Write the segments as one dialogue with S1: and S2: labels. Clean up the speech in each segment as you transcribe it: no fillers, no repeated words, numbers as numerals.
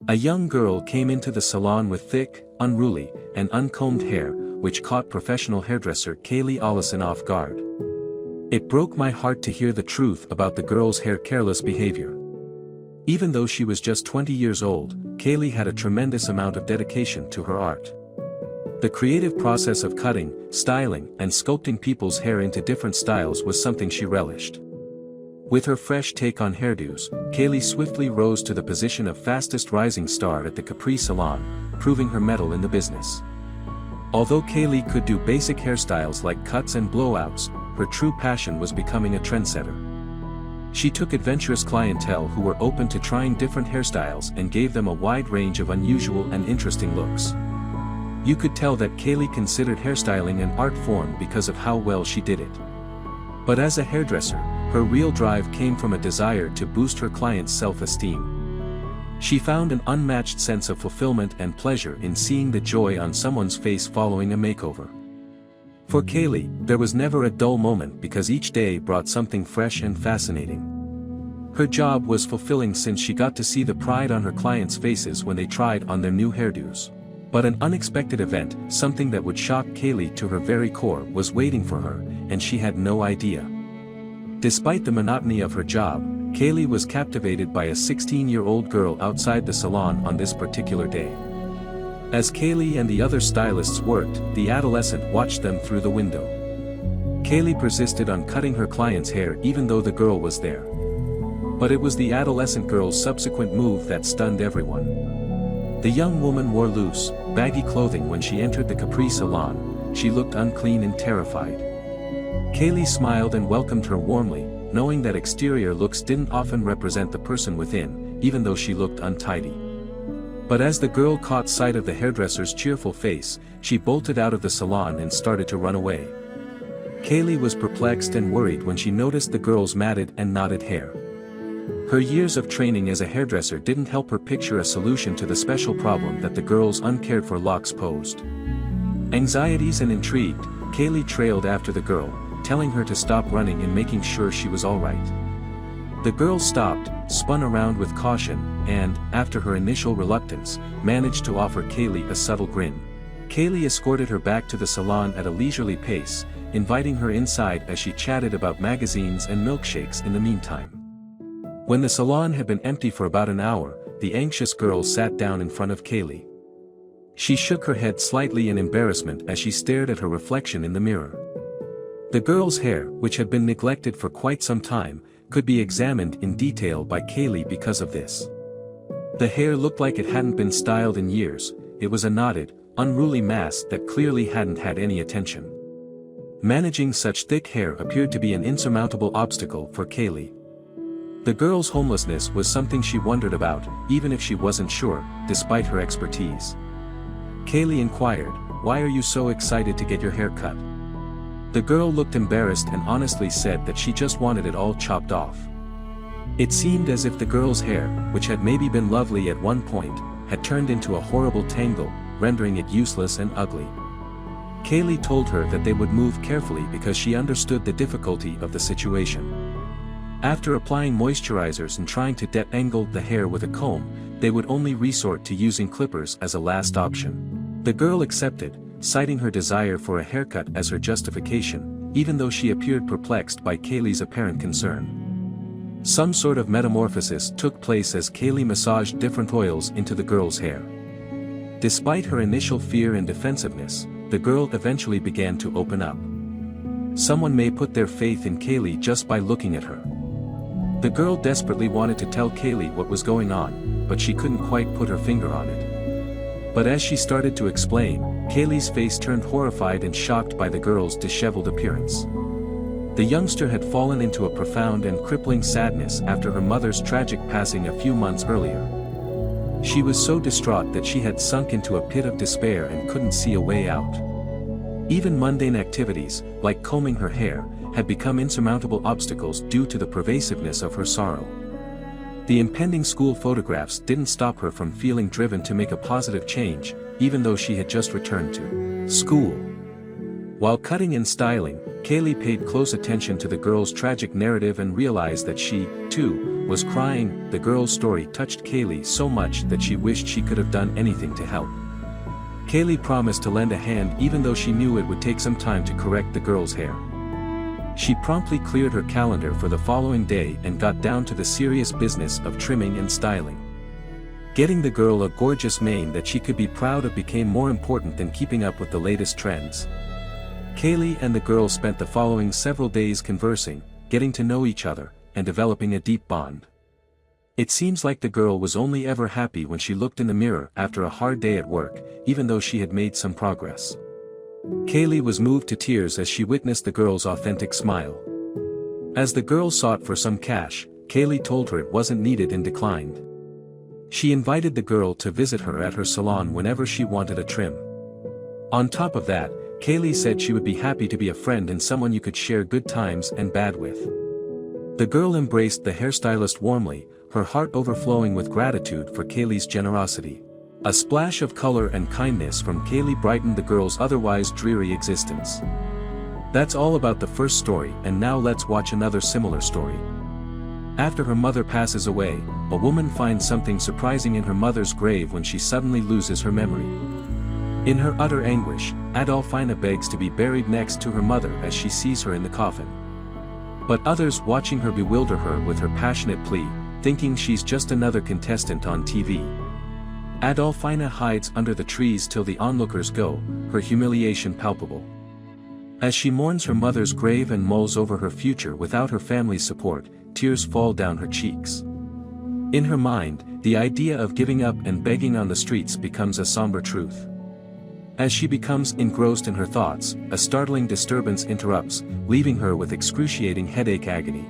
S1: A young girl came into the salon with thick, unruly, and uncombed hair, which caught professional hairdresser Kaylee Allison off guard. It broke my heart to hear the truth about the girl's careless behavior. Even though she was just 20 years old, Kaylee had a tremendous amount of dedication to her art. The creative process of cutting, styling, and sculpting people's hair into different styles was something she relished. With her fresh take on hairdos, Kaylee swiftly rose to the position of fastest rising star at the Capri Salon, proving her mettle in the business. Although Kaylee could do basic hairstyles like cuts and blowouts, her true passion was becoming a trendsetter. She took adventurous clientele who were open to trying different hairstyles and gave them a wide range of unusual and interesting looks. You could tell that Kaylee considered hairstyling an art form because of how well she did it. But as a hairdresser, her real drive came from a desire to boost her clients' self-esteem. She found an unmatched sense of fulfillment and pleasure in seeing the joy on someone's face following a makeover. For Kaylee, there was never a dull moment because each day brought something fresh and fascinating. Her job was fulfilling since she got to see the pride on her clients' faces when they tried on their new hairdos. But an unexpected event, something that would shock Kaylee to her very core, was waiting for her, and she had no idea. Despite the monotony of her job, Kaylee was captivated by a 16-year-old girl outside the salon on this particular day. As Kaylee and the other stylists worked, the adolescent watched them through the window. Kaylee persisted on cutting her client's hair even though the girl was there. But it was the adolescent girl's subsequent move that stunned everyone. The young woman wore loose, baggy clothing when she entered the Capri Salon. She looked unclean and terrified. Kaylee smiled and welcomed her warmly, knowing that exterior looks didn't often represent the person within, even though she looked untidy. But as the girl caught sight of the hairdresser's cheerful face, she bolted out of the salon and started to run away. Kaylee was perplexed and worried when she noticed the girl's matted and knotted hair. Her years of training as a hairdresser didn't help her picture a solution to the special problem that the girl's uncared-for locks posed. Anxieties and intrigued, Kaylee trailed after the girl, telling her to stop running and making sure she was all right. The girl stopped, spun around with caution, and, after her initial reluctance, managed to offer Kaylee a subtle grin. Kaylee escorted her back to the salon at a leisurely pace, inviting her inside as she chatted about magazines and milkshakes in the meantime. When the salon had been empty for about an hour, the anxious girl sat down in front of Kaylee. She shook her head slightly in embarrassment as she stared at her reflection in the mirror. The girl's hair, which had been neglected for quite some time, could be examined in detail by Kaylee because of this. The hair looked like it hadn't been styled in years. It was a knotted, unruly mass that clearly hadn't had any attention. Managing such thick hair appeared to be an insurmountable obstacle for Kaylee. The girl's homelessness was something she wondered about, even if she wasn't sure, despite her expertise. Kaylee inquired, "Why are you so excited to get your hair cut?" The girl looked embarrassed and honestly said that she just wanted it all chopped off. It seemed as if the girl's hair, which had maybe been lovely at one point, had turned into a horrible tangle, rendering it useless and ugly. Kaylee told her that they would move carefully because she understood the difficulty of the situation. After applying moisturizers and trying to detangle the hair with a comb, they would only resort to using clippers as a last option. The girl accepted, citing her desire for a haircut as her justification, even though she appeared perplexed by Kaylee's apparent concern. Some sort of metamorphosis took place as Kaylee massaged different oils into the girl's hair. Despite her initial fear and defensiveness, the girl eventually began to open up. Someone may put their faith in Kaylee just by looking at her. The girl desperately wanted to tell Kaylee what was going on, but she couldn't quite put her finger on it. But as she started to explain, Kaylee's face turned horrified and shocked by the girl's disheveled appearance. The youngster had fallen into a profound and crippling sadness after her mother's tragic passing a few months earlier. She was so distraught that she had sunk into a pit of despair and couldn't see a way out. Even mundane activities, like combing her hair, had become insurmountable obstacles due to the pervasiveness of her sorrow. The impending school photographs didn't stop her from feeling driven to make a positive change, even though she had just returned to school. While cutting and styling, Kaylee paid close attention to the girl's tragic narrative and realized that she, too, was crying. The girl's story touched Kaylee so much that she wished she could have done anything to help. Kaylee promised to lend a hand even though she knew it would take some time to correct the girl's hair. She promptly cleared her calendar for the following day and got down to the serious business of trimming and styling. Getting the girl a gorgeous mane that she could be proud of became more important than keeping up with the latest trends. Kaylee and the girl spent the following several days conversing, getting to know each other, and developing a deep bond. It seems like the girl was only ever happy when she looked in the mirror after a hard day at work, even though she had made some progress. Kaylee was moved to tears as she witnessed the girl's authentic smile. As the girl sought for some cash, Kaylee told her it wasn't needed and declined. She invited the girl to visit her at her salon whenever she wanted a trim. On top of that, Kaylee said she would be happy to be a friend and someone you could share good times and bad with. The girl embraced the hairstylist warmly, her heart overflowing with gratitude for Kaylee's generosity. A splash of color and kindness from Kaylee brightened the girl's otherwise dreary existence. That's all about the first story, and now let's watch another similar story. After her mother passes away, a woman finds something surprising in her mother's grave when she suddenly loses her memory. In her utter anguish, Adolfina begs to be buried next to her mother as she sees her in the coffin. But others watching her bewilder her with her passionate plea, thinking she's just another contestant on TV. Adolfina hides under the trees till the onlookers go, her humiliation palpable. As she mourns her mother's grave and mulls over her future without her family's support, tears fall down her cheeks. In her mind, the idea of giving up and begging on the streets becomes a somber truth. As she becomes engrossed in her thoughts, a startling disturbance interrupts, leaving her with excruciating headache agony.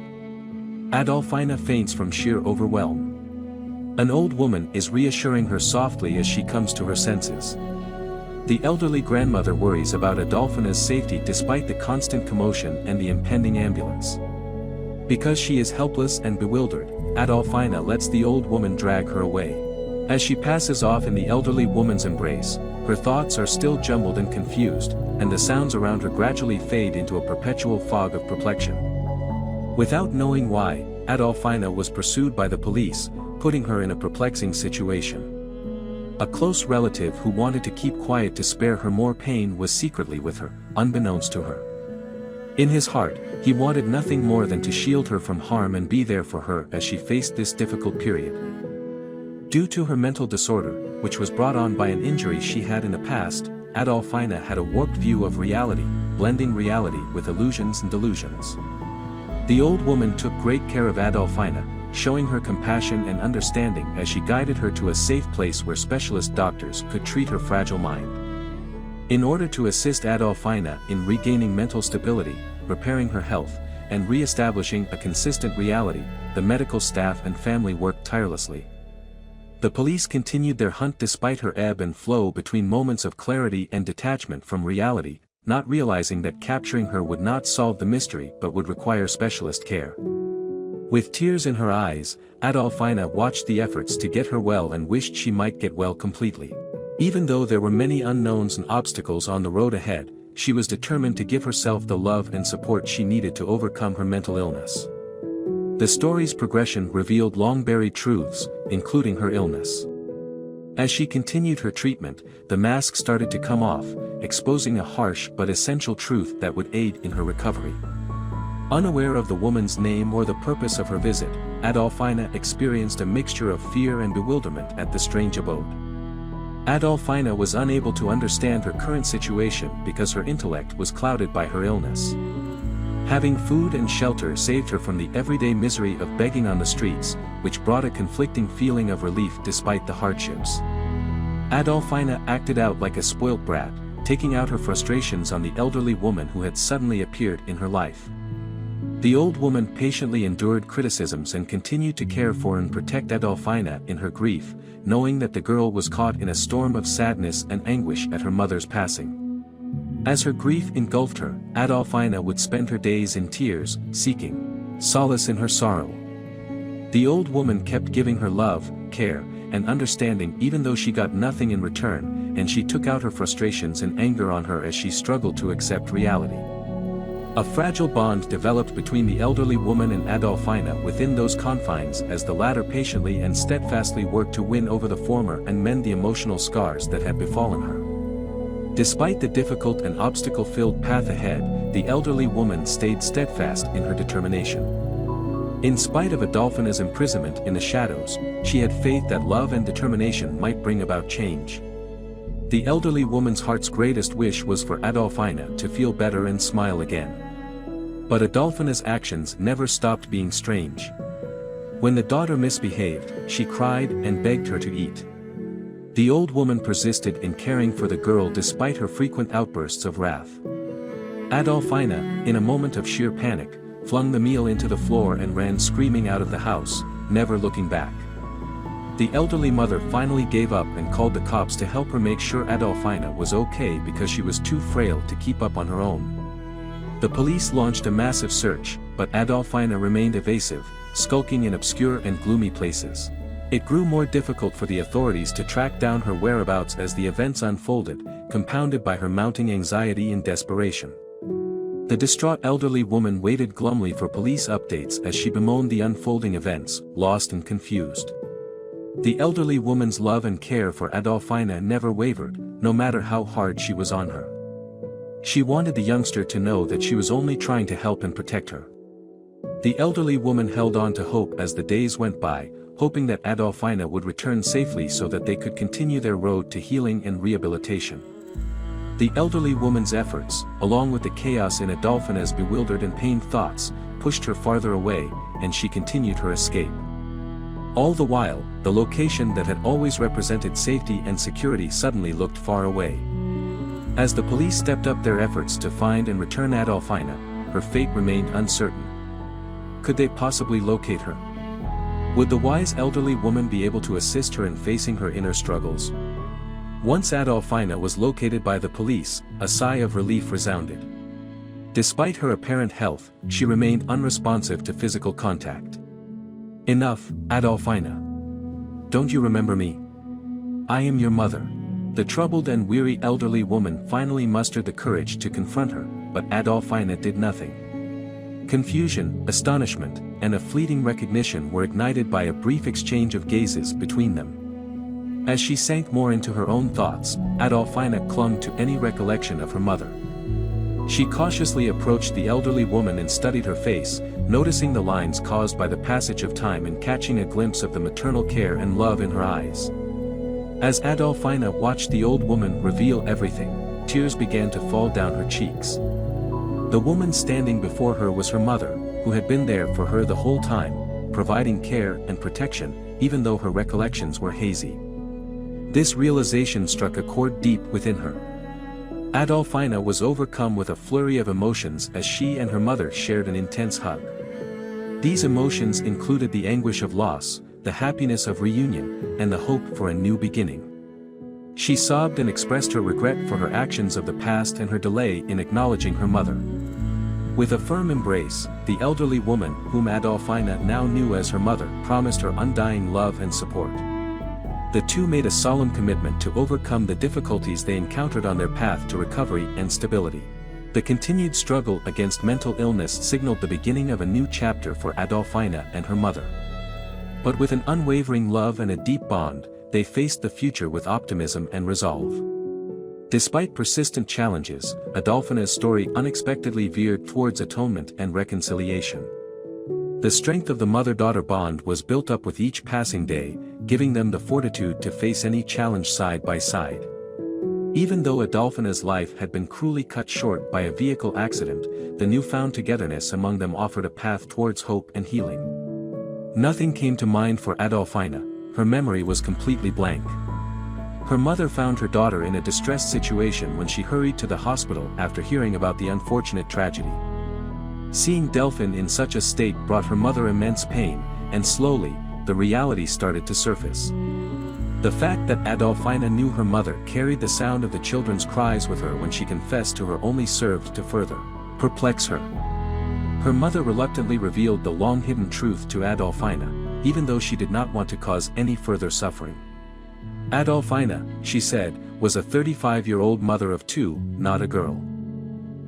S1: Adolfina faints from sheer overwhelm. An old woman is reassuring her softly as she comes to her senses. The elderly grandmother worries about Adolfina's safety despite the constant commotion and the impending ambulance. Because she is helpless and bewildered, Adolfina lets the old woman drag her away. As she passes off in the elderly woman's embrace, her thoughts are still jumbled and confused, and the sounds around her gradually fade into a perpetual fog of perplexion. Without knowing why, Adolfina was pursued by the police, putting her in a perplexing situation. A close relative who wanted to keep quiet to spare her more pain was secretly with her, unbeknownst to her. In his heart, he wanted nothing more than to shield her from harm and be there for her as she faced this difficult period. Due to her mental disorder, which was brought on by an injury she had in the past, Adolfina had a warped view of reality, blending reality with illusions and delusions. The old woman took great care of Adolfina, showing her compassion and understanding as she guided her to a safe place where specialist doctors could treat her fragile mind. In order to assist Adolfina in regaining mental stability, repairing her health, and re-establishing a consistent reality, the medical staff and family worked tirelessly. The police continued their hunt despite her ebb and flow between moments of clarity and detachment from reality, not realizing that capturing her would not solve the mystery but would require specialist care. With tears in her eyes, Adolfina watched the efforts to get her well and wished she might get well completely. Even though there were many unknowns and obstacles on the road ahead, she was determined to give herself the love and support she needed to overcome her mental illness. The story's progression revealed long-buried truths, including her illness. As she continued her treatment, the mask started to come off, exposing a harsh but essential truth that would aid in her recovery. Unaware of the woman's name or the purpose of her visit, Adolfina experienced a mixture of fear and bewilderment at the strange abode. Adolfina was unable to understand her current situation because her intellect was clouded by her illness. Having food and shelter saved her from the everyday misery of begging on the streets, which brought a conflicting feeling of relief despite the hardships. Adolfina acted out like a spoilt brat, taking out her frustrations on the elderly woman who had suddenly appeared in her life. The old woman patiently endured criticisms and continued to care for and protect Adolfina in her grief, knowing that the girl was caught in a storm of sadness and anguish at her mother's passing. As her grief engulfed her, Adolfina would spend her days in tears, seeking solace in her sorrow. The old woman kept giving her love, care, and understanding even though she got nothing in return, and she took out her frustrations and anger on her as she struggled to accept reality. A fragile bond developed between the elderly woman and Adolfina within those confines as the latter patiently and steadfastly worked to win over the former and mend the emotional scars that had befallen her. Despite the difficult and obstacle-filled path ahead, the elderly woman stayed steadfast in her determination. In spite of Adolfina's imprisonment in the shadows, she had faith that love and determination might bring about change. The elderly woman's heart's greatest wish was for Adolfina to feel better and smile again. But Adolfina's actions never stopped being strange. When the daughter misbehaved, she cried and begged her to eat. The old woman persisted in caring for the girl despite her frequent outbursts of wrath. Adolfina, in a moment of sheer panic, flung the meal into the floor and ran screaming out of the house, never looking back. The elderly mother finally gave up and called the cops to help her make sure Adolfina was okay because she was too frail to keep up on her own. The police launched a massive search, but Adolfina remained evasive, skulking in obscure and gloomy places. It grew more difficult for the authorities to track down her whereabouts as the events unfolded, compounded by her mounting anxiety and desperation. The distraught elderly woman waited glumly for police updates as she bemoaned the unfolding events, lost and confused. The elderly woman's love and care for Adolfina never wavered, no matter how hard she was on her. She wanted the youngster to know that she was only trying to help and protect her. The elderly woman held on to hope as the days went by, hoping that Adolfina would return safely so that they could continue their road to healing and rehabilitation. The elderly woman's efforts, along with the chaos in Adolfina's bewildered and pained thoughts, pushed her farther away, and she continued her escape. All the while, the location that had always represented safety and security suddenly looked far away. As the police stepped up their efforts to find and return Adolfina, her fate remained uncertain. Could they possibly locate her? Would the wise elderly woman be able to assist her in facing her inner struggles? Once Adolfina was located by the police, a sigh of relief resounded. Despite her apparent health, she remained unresponsive to physical contact. Enough, Adolfina. Don't you remember me? I am your mother. The troubled and weary elderly woman finally mustered the courage to confront her, but Adolfina did nothing. Confusion, astonishment, and a fleeting recognition were ignited by a brief exchange of gazes between them. As she sank more into her own thoughts, Adolfina clung to any recollection of her mother. She cautiously approached the elderly woman and studied her face, noticing the lines caused by the passage of time and catching a glimpse of the maternal care and love in her eyes. As Adolfina watched the old woman reveal everything, tears began to fall down her cheeks. The woman standing before her was her mother, who had been there for her the whole time, providing care and protection, even though her recollections were hazy. This realization struck a chord deep within her. Adolfina was overcome with a flurry of emotions as she and her mother shared an intense hug. These emotions included the anguish of loss, the happiness of reunion, and the hope for a new beginning. She sobbed and expressed her regret for her actions of the past and her delay in acknowledging her mother. With a firm embrace, the elderly woman, whom Adolfina now knew as her mother, promised her undying love and support. The two made a solemn commitment to overcome the difficulties they encountered on their path to recovery and stability. The continued struggle against mental illness signaled the beginning of a new chapter for Adolfina and her mother. But with an unwavering love and a deep bond, they faced the future with optimism and resolve. Despite persistent challenges, Adolfina's story unexpectedly veered towards atonement and reconciliation. The strength of the mother-daughter bond was built up with each passing day, giving them the fortitude to face any challenge side by side. Even though Adolfina's life had been cruelly cut short by a vehicle accident, the newfound togetherness among them offered a path towards hope and healing. Nothing came to mind for Adolfina, her memory was completely blank. Her mother found her daughter in a distressed situation when she hurried to the hospital after hearing about the unfortunate tragedy. Seeing Delphin in such a state brought her mother immense pain, and slowly, the reality started to surface. The fact that Adolfina knew her mother carried the sound of the children's cries with her when she confessed to her only served to further perplex her. Her mother reluctantly revealed the long-hidden truth to Adolfina, even though she did not want to cause any further suffering. Adolfina, she said, was a 35-year-old mother of two, not a girl.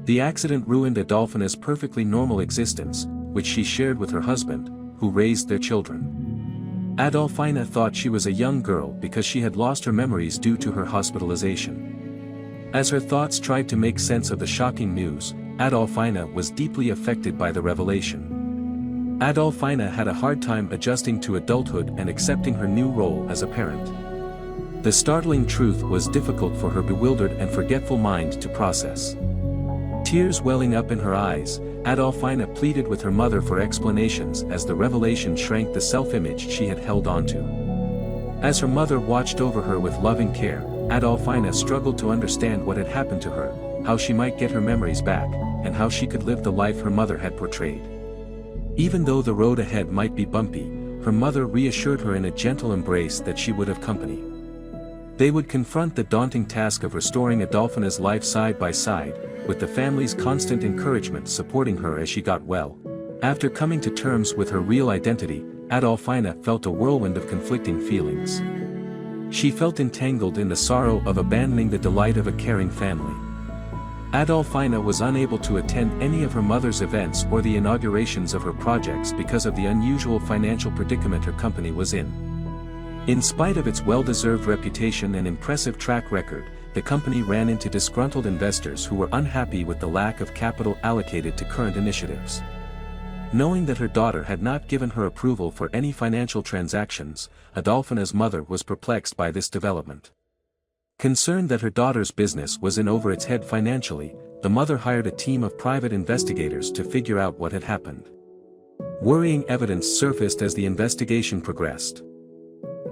S1: The accident ruined Adolfina's perfectly normal existence, which she shared with her husband, who raised their children. Adolfina thought she was a young girl because she had lost her memories due to her hospitalization. As her thoughts tried to make sense of the shocking news, Adolfina was deeply affected by the revelation. Adolfina had a hard time adjusting to adulthood and accepting her new role as a parent. The startling truth was difficult for her bewildered and forgetful mind to process. Tears welling up in her eyes, Adolfina pleaded with her mother for explanations as the revelation shrank the self-image she had held onto. As her mother watched over her with loving care, Adolfina struggled to understand what had happened to her, how she might get her memories back, and how she could live the life her mother had portrayed. Even though the road ahead might be bumpy, her mother reassured her in a gentle embrace that she would have company. They would confront the daunting task of restoring Adolfina's life side by side, with the family's constant encouragement supporting her as she got well. After coming to terms with her real identity, Adolfina felt a whirlwind of conflicting feelings. She felt entangled in the sorrow of abandoning the delight of a caring family. Adolfina was unable to attend any of her mother's events or the inaugurations of her projects because of the unusual financial predicament her company was in. In spite of its well-deserved reputation and impressive track record, the company ran into disgruntled investors who were unhappy with the lack of capital allocated to current initiatives. Knowing that her daughter had not given her approval for any financial transactions, Adolfina's mother was perplexed by this development. Concerned that her daughter's business was in over its head financially, the mother hired a team of private investigators to figure out what had happened. Worrying evidence surfaced as the investigation progressed.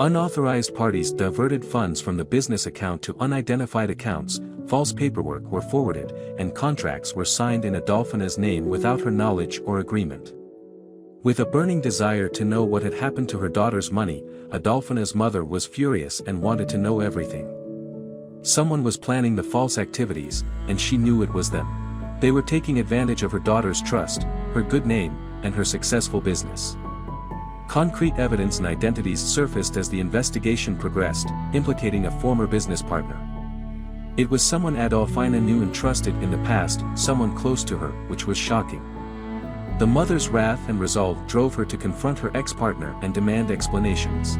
S1: Unauthorized parties diverted funds from the business account to unidentified accounts, false paperwork were forwarded, and contracts were signed in Adolfina's name without her knowledge or agreement. With a burning desire to know what had happened to her daughter's money, Adolfina's mother was furious and wanted to know everything. Someone was planning the false activities, and she knew it was them. They were taking advantage of her daughter's trust, her good name, and her successful business. Concrete evidence and identities surfaced as the investigation progressed, implicating a former business partner. It was someone Adolfina knew and trusted in the past, someone close to her, which was shocking. The mother's wrath and resolve drove her to confront her ex-partner and demand explanations.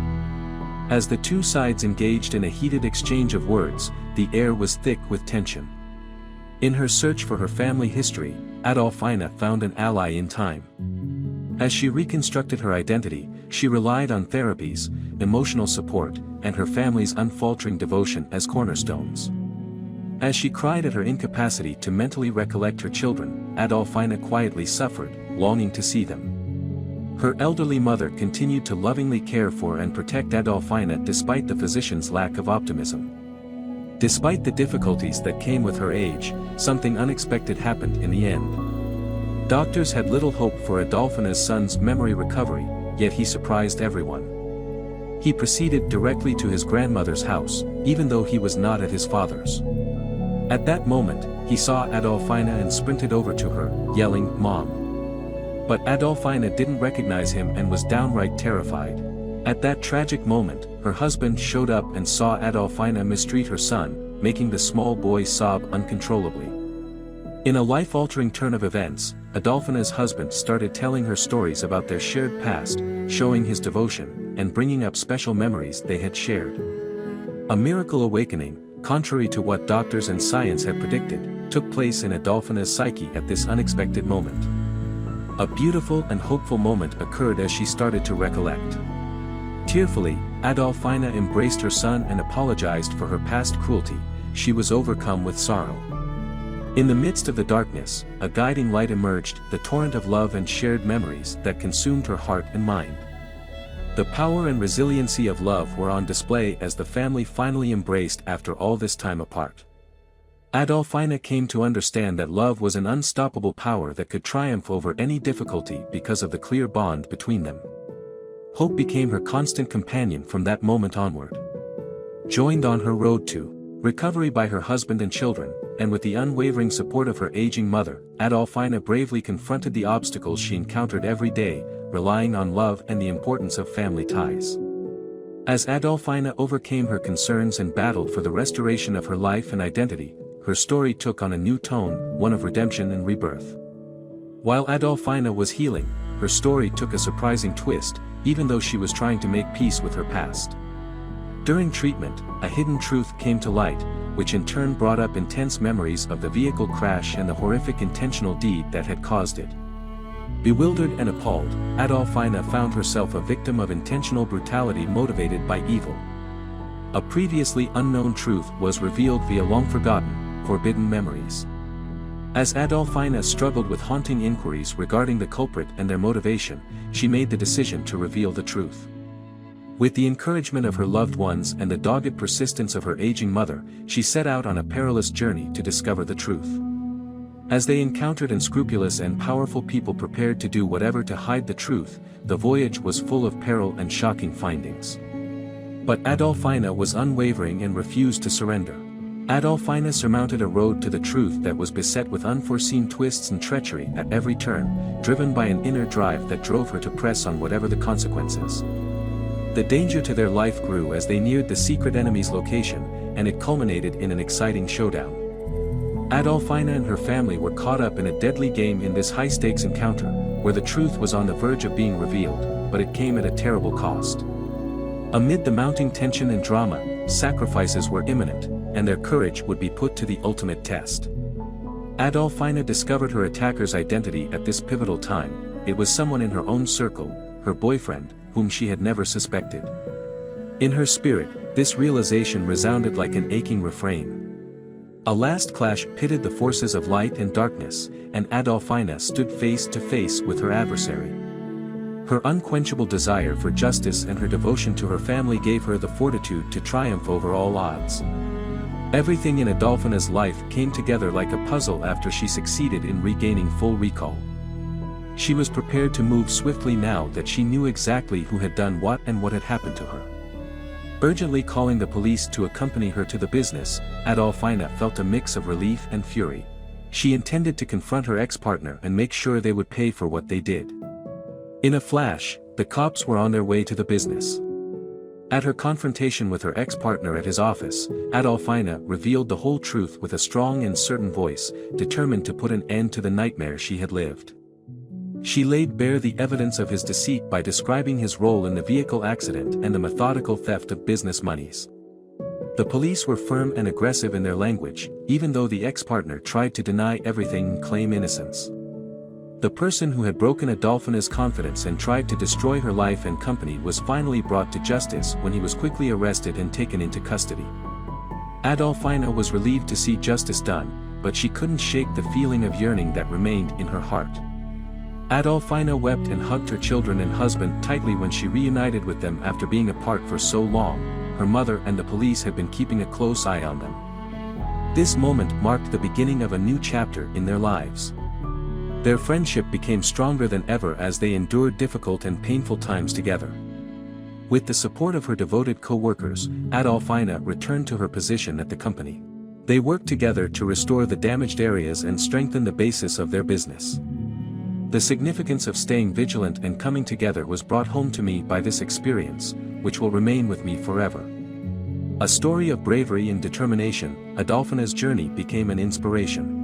S1: As the two sides engaged in a heated exchange of words, the air was thick with tension. In her search for her family history, Adolfina found an ally in time. As she reconstructed her identity, she relied on therapies, emotional support, and her family's unfaltering devotion as cornerstones. As she cried at her incapacity to mentally recollect her children, Adolfina quietly suffered, longing to see them. Her elderly mother continued to lovingly care for and protect Adolfina despite the physician's lack of optimism. Despite the difficulties that came with her age, something unexpected happened in the end. Doctors had little hope for Adolfina's son's memory recovery, yet he surprised everyone. He proceeded directly to his grandmother's house, even though he was not at his father's. At that moment, he saw Adolfina and sprinted over to her, yelling, "Mom." But Adolfina didn't recognize him and was downright terrified. At that tragic moment, her husband showed up and saw Adolfina mistreat her son, making the small boy sob uncontrollably. In a life-altering turn of events, Adolfina's husband started telling her stories about their shared past, showing his devotion, and bringing up special memories they had shared. A miracle awakening, contrary to what doctors and science had predicted, took place in Adolfina's psyche at this unexpected moment. A beautiful and hopeful moment occurred as she started to recollect. Tearfully, Adolfina embraced her son and apologized for her past cruelty. She was overcome with sorrow. In the midst of the darkness, a guiding light emerged, the torrent of love and shared memories that consumed her heart and mind. The power and resiliency of love were on display as the family finally embraced after all this time apart. Adolfina came to understand that love was an unstoppable power that could triumph over any difficulty because of the clear bond between them. Hope became her constant companion from that moment onward. Joined on her road to recovery by her husband and children, and with the unwavering support of her aging mother, Adolfina bravely confronted the obstacles she encountered every day, relying on love and the importance of family ties. As Adolfina overcame her concerns and battled for the restoration of her life and identity, her story took on a new tone, one of redemption and rebirth. While Adolfina was healing, her story took a surprising twist, even though she was trying to make peace with her past. During treatment, a hidden truth came to light, which in turn brought up intense memories of the vehicle crash and the horrific intentional deed that had caused it. Bewildered and appalled, Adolfina found herself a victim of intentional brutality motivated by evil. A previously unknown truth was revealed via long-forgotten, forbidden memories. As Adolfina struggled with haunting inquiries regarding the culprit and their motivation, she made the decision to reveal the truth. With the encouragement of her loved ones and the dogged persistence of her aging mother, she set out on a perilous journey to discover the truth. As they encountered unscrupulous and powerful people prepared to do whatever to hide the truth, the voyage was full of peril and shocking findings. But Adolfina was unwavering and refused to surrender. Adolfina surmounted a road to the truth that was beset with unforeseen twists and treachery at every turn, driven by an inner drive that drove her to press on whatever the consequences. The danger to their life grew as they neared the secret enemy's location, and it culminated in an exciting showdown. Adolfina and her family were caught up in a deadly game in this high-stakes encounter, where the truth was on the verge of being revealed, but it came at a terrible cost. Amid the mounting tension and drama, sacrifices were imminent, and their courage would be put to the ultimate test. Adolfina discovered her attacker's identity at this pivotal time. It was someone in her own circle, her boyfriend, whom she had never suspected. In her spirit, this realization resounded like an aching refrain. A last clash pitted the forces of light and darkness, and Adolfina stood face to face with her adversary. Her unquenchable desire for justice and her devotion to her family gave her the fortitude to triumph over all odds. Everything in Adolfina's life came together like a puzzle after she succeeded in regaining full recall. She was prepared to move swiftly now that she knew exactly who had done what and what had happened to her. Urgently calling the police to accompany her to the business, Adolfina felt a mix of relief and fury. She intended to confront her ex-partner and make sure they would pay for what they did. In a flash, the cops were on their way to the business. At her confrontation with her ex-partner at his office, Adolfina revealed the whole truth with a strong and certain voice, determined to put an end to the nightmare she had lived. She laid bare the evidence of his deceit by describing his role in the vehicle accident and the methodical theft of business monies. The police were firm and aggressive in their language, even though the ex-partner tried to deny everything and claim innocence. The person who had broken Adolfina's confidence and tried to destroy her life and company was finally brought to justice when he was quickly arrested and taken into custody. Adolfina was relieved to see justice done, but she couldn't shake the feeling of yearning that remained in her heart. Adolfina wept and hugged her children and husband tightly when she reunited with them after being apart for so long. Her mother and the police had been keeping a close eye on them. This moment marked the beginning of a new chapter in their lives. Their friendship became stronger than ever as they endured difficult and painful times together. With the support of her devoted co-workers, Adolfina returned to her position at the company. They worked together to restore the damaged areas and strengthen the basis of their business. The significance of staying vigilant and coming together was brought home to me by this experience, which will remain with me forever. A story of bravery and determination, Adolfina's journey became an inspiration.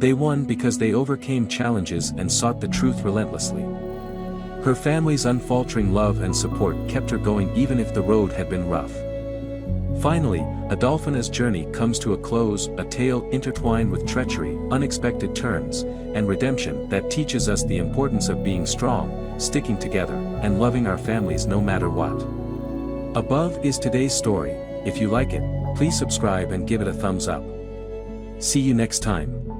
S1: They won because they overcame challenges and sought the truth relentlessly. Her family's unfaltering love and support kept her going even if the road had been rough. Finally, Adolfina's journey comes to a close, a tale intertwined with treachery, unexpected turns, and redemption that teaches us the importance of being strong, sticking together, and loving our families no matter what. Above is today's story. If you like it, please subscribe and give it a thumbs up. See you next time.